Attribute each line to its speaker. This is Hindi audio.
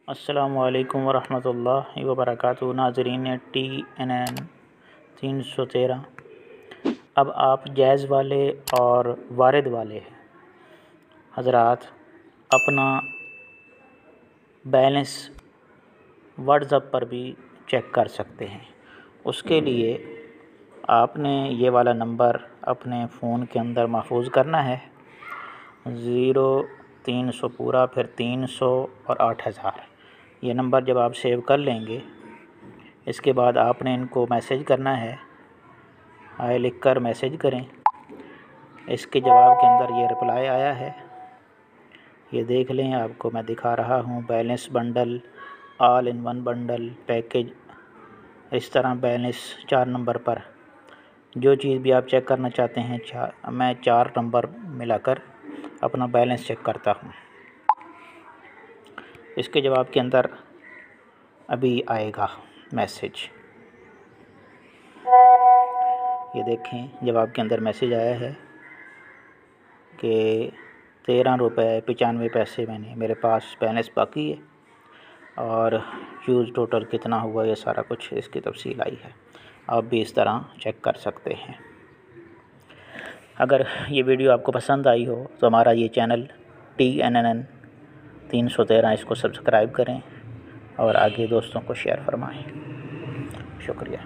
Speaker 1: अस्सलामुअलैकुम वरहमतुल्लाहि वबरकातुहू। नाज़रीन TNN 313। अब आप जैज़ वाले और वारिद वाले हज़रात अपना बैलेंस व्हाट्सएप पर भी चेक कर सकते हैं। उसके लिए आपने ये वाला नंबर अपने फ़ोन के अंदर महफूज करना है, 0300 पूरा, फिर 300 और 8000। ये नंबर जब आप सेव कर लेंगे, इसके बाद आपने इनको मैसेज करना है। हाय लिखकर मैसेज करें। इसके जवाब के अंदर ये रिप्लाई आया है, ये देख लें। आपको मैं दिखा रहा हूँ, balance bundle, all in one bundle package. इस तरह बैलेंस 4 नंबर पर जो चीज़ भी आप चेक करना चाहते हैं, मैं 4 नंबर मिलाकर अपना बैलेंस चेक करता हूँ। इसके जवाब के अंदर अभी आएगा मैसेज, ये देखें। जवाब के अंदर मैसेज आया है कि 13 रुपये 95 पैसे मेरे पास बैलेंस बाकी है, और यूज़ टोटल कितना हुआ, ये सारा कुछ इसकी तफसील आई है। आप भी इस तरह चेक कर सकते हैं। अगर ये वीडियो आपको पसंद आई हो तो हमारा ये चैनल TNN 313, इसको सब्सक्राइब करें और आगे दोस्तों को शेयर फरमाएं। शुक्रिया।